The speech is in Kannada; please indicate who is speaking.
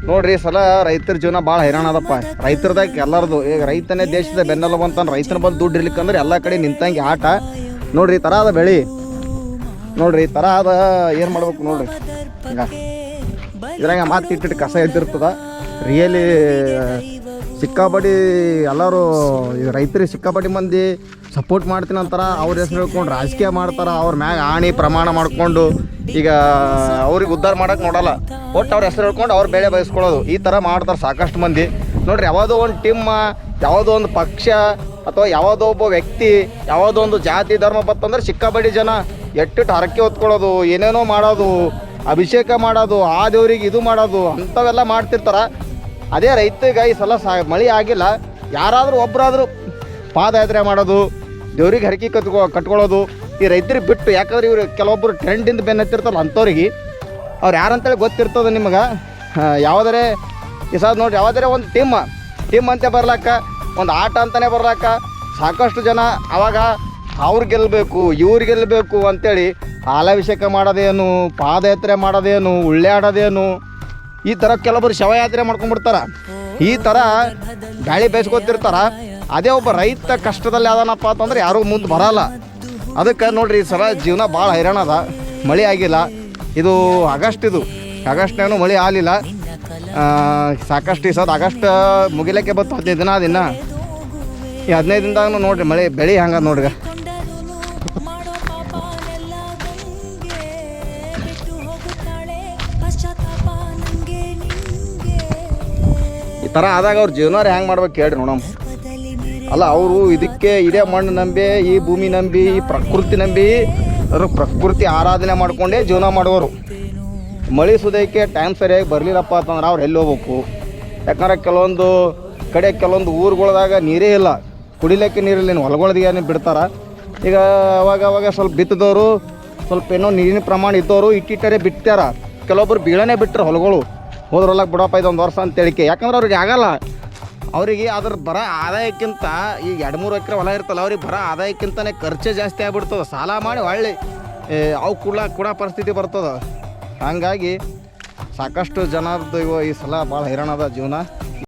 Speaker 1: ನೋಡ್ರಿ ಈ ಸಲ ರೈತರ ಜೀವನ ಭಾಳ ಹೈರಾಣ ಅದಪ್ಪ. ರೈತರದಾಗ ಎಲ್ಲರದು ಈಗ ರೈತನೇ ದೇಶದ ಬೆನ್ನೆಲುಬು ಅಂತ ರೈತನ ಬಂದು ದುಡ್ಡು ಇರ್ಲಿಕ್ಕಂದ್ರೆ ಎಲ್ಲ ಕಡೆ ನಿಂತಂಗೆ ಆಟ. ನೋಡ್ರಿ ಈ ಥರ ಅದ ಬೆಳೆ, ನೋಡ್ರಿ ಈ ಥರ ಅದ ಏನು ಮಾಡ್ಬೇಕು ನೋಡ್ರಿ. ಈಗ ಇದ್ರಾಗ ಮಾತು ಇಟ್ಟಿಟ್ಟು ಕಸ ಎದ್ದಿರ್ತದ. ರಿಯಲಿ ಸಿಕ್ಕಾಪಟ್ಟಿ ಎಲ್ಲರೂ ಈಗ ರೈತರಿಗೆ ಸಿಕ್ಕಾಪಟ್ಟಿ ಮಂದಿ ಸಪೋರ್ಟ್ ಮಾಡ್ತೀನಿ ಅಂತಾರೆ. ಅವ್ರ ಹೆಸರು ಹೇಳ್ಕೊಂಡು ರಾಜಕೀಯ ಮಾಡ್ತಾರೆ, ಅವ್ರ ಮ್ಯಾಗ ಆಣಿ ಪ್ರಮಾಣ ಮಾಡ್ಕೊಂಡು ಈಗ ಅವ್ರಿಗೆ ಉದ್ಧಾರ ಮಾಡೋಕೆ ನೋಡಲ್ಲ. ಒಟ್ಟು ಅವ್ರ ಹೆಸರು ಹೇಳ್ಕೊಂಡು ಅವ್ರ ಬೆಳೆ ಬಯಸ್ಕೊಳ್ಳೋದು ಈ ಥರ ಮಾಡ್ತಾರೆ ಸಾಕಷ್ಟು ಮಂದಿ. ನೋಡ್ರಿ ಯಾವುದೋ ಒಂದು ಟೀಮ್, ಯಾವುದೋ ಒಂದು ಪಕ್ಷ ಅಥವಾ ಯಾವುದೋ ಒಬ್ಬ ವ್ಯಕ್ತಿ, ಯಾವುದೋ ಒಂದು ಜಾತಿ ಧರ್ಮ ಬತ್ತಂದ್ರೆ ಸಿಕ್ಕಾಪಟ್ಟಿ ಜನ ಎಟ್ಟಿಟ್ಟು ಹರಕೆ ಹೊತ್ಕೊಳ್ಳೋದು, ಏನೇನೋ ಮಾಡೋದು, ಅಭಿಷೇಕ ಮಾಡೋದು, ಆ ದೇವ್ರಿಗೆ ಇದು ಮಾಡೋದು ಅಂಥವೆಲ್ಲ ಮಾಡ್ತಿರ್ತಾರೆ. ಅದೇ ರೈತಗೆ ಈ ಸಲ ಮಳೆ ಆಗಿಲ್ಲ, ಯಾರಾದರೂ ಒಬ್ಬರಾದರೂ ಪಾದಯಾತ್ರೆ ಮಾಡೋದು, ದೇವ್ರಿಗೆ ಹರಕೆ ಕಟ್ಕೊಳ್ಳೋದು ಈ ರೈತರಿಗೆ ಬಿಟ್ಟು. ಯಾಕಂದ್ರೆ ಇವರು ಕೆಲವೊಬ್ಬರು ಟ್ರೆಂಡಿಂದ ಬೆನ್ನು ಹತ್ತಿರ್ತಾರಲ್ಲ ಅಂಥವ್ರಿಗೆ ಅವ್ರು ಯಾರಂತೇಳಿ ಗೊತ್ತಿರ್ತದೆ ನಿಮಗೆ. ಯಾವುದರೆ ಈ ಸಲ ನೋಡ್ರಿ ಯಾವುದರೆ ಒಂದು ಟೀಮ್ ಅಂತ ಬರ್ಲಾಕ, ಒಂದು ಆಟ ಅಂತಲೇ ಬರ್ಲಾಕ ಸಾಕಷ್ಟು ಜನ ಅವಾಗ ಅವ್ರು ಗೆಲ್ಲಬೇಕು ಇವ್ರು ಗೆಲ್ಲಬೇಕು ಅಂಥೇಳಿ ಹಾಲಾಭಿಷೇಕ ಮಾಡೋದೇನು, ಪಾದಯಾತ್ರೆ ಮಾಡೋದೇನು, ಉಳ್ಳಾಡೋದೇನು ಈ ಥರ ಕೆಲವೊಬ್ಬರು ಶವಯಾತ್ರೆ ಮಾಡ್ಕೊಂಡ್ಬಿಡ್ತಾರೆ. ಈ ಥರ ಗಾಳಿ ಬೇಯಿಸ್ಕೊತಿರ್ತಾರೆ. ಅದೇ ಒಬ್ಬ ರೈತ ಕಷ್ಟದಲ್ಲಿ ಯಾವ್ದನಪ್ಪ ಅಂತಂದ್ರೆ ಯಾರೂ ಮುಂದೆ ಬರಲ್ಲ. ಅದಕ್ಕೆ ನೋಡ್ರಿ ಈ ಸಲ ಜೀವನ ಭಾಳ ಹೈರಾಣ ಅದ. ಮಳೆ ಆಗಿಲ್ಲ, ಇದು ಆಗಸ್ಟ್ನಾಗೂ ಮಳೆ ಆಗಲಿಲ್ಲ. ಸಾಕಷ್ಟು ಈ ಸದ ಆಗಸ್ಟ್ ಮುಗಿಲಿಕ್ಕೆ ಬತ್ತು 15 ದಿನ ದಿನ. ಈ 15 ದಿನದಾಗೂ ನೋಡ್ರಿ ಮಳೆ ಬೆಳೆ ಹಂಗೆ ನೋಡ್ರಿ. ಈ ಥರ ಆದಾಗ ಅವ್ರ ಜೀವನ ಹೆಂಗೆ ಮಾಡ್ಬೇಕು ಹೇಳ್ರಿ ನೋಡಮ್ಮ. ಅಲ್ಲ ಅವರು ಇದಕ್ಕೆ ಇದೇ ಮಣ್ಣು ನಂಬಿ, ಈ ಭೂಮಿ ನಂಬಿ, ಈ ಪ್ರಕೃತಿ ನಂಬಿ ಅವರು ಪ್ರಕೃತಿ ಆರಾಧನೆ ಮಾಡ್ಕೊಂಡೇ ಜೀವನ ಮಾಡೋರು. ಮಳೆ ಸುದೈಕೆ ಟೈಮ್ ಸರಿಯಾಗಿ ಬರಲಿಲ್ಲಪ್ಪ ಅಂತಂದ್ರೆ ಅವ್ರು ಎಲ್ಲಿ ಹೋಗ್ಬೇಕು. ಯಾಕಂದ್ರೆ ಕೆಲವೊಂದು ಊರುಗಳ್ದಾಗ ನೀರೇ ಇಲ್ಲ, ಕುಡಿಲಿಕ್ಕೆ ನೀರಿಲ್ಲ, ಹೊಲಗಳ್ದಿಗೆ ಬಿಡ್ತಾರೆ. ಈಗ ಅವಾಗ ಸ್ವಲ್ಪ ಬಿತ್ತಿದವರು, ಸ್ವಲ್ಪ ಏನೋ ನೀರಿನ ಪ್ರಮಾಣ ಇದ್ದವರು ಇಟ್ಟಿಟ್ಟರೆ ಬಿಟ್ಟಾರ. ಕೆಲವೊಬ್ರು ಬೀಳನೇ ಬಿಟ್ಟರು ಹೊಲಗಳು, ಹೋದ್ರೊಳಗೆ ಬಿಡಪ್ಪ ಇದೊಂದು ವರ್ಷ ಅಂತೇಳಿಕೆ. ಯಾಕಂದ್ರೆ ಅವ್ರಿಗೆ ಆಗಲ್ಲ. ಅವರಿಗೆ ಅದ್ರ ಬರೋ ಆದಾಯಕ್ಕಿಂತ ಈಗ 2-3 ಎಕರೆ ಹೊಲ ಇರ್ತಲ್ಲ, ಅವ್ರಿಗೆ ಬರೋ ಆದಾಯಕ್ಕಿಂತಲೇ ಖರ್ಚೇ ಜಾಸ್ತಿ ಆಗಿಬಿಡ್ತದೆ. ಸಾಲ ಮಾಡಿ ಹೊಳ್ಳಿ ಅವು ಕೂಡ ಪರಿಸ್ಥಿತಿ ಬರ್ತದೆ. ಹಾಗಾಗಿ ಸಾಕಷ್ಟು ಜನರದ್ದು ಈ ಸಲ ಭಾಳ ಹೈರಾಣದ ಜೀವನ.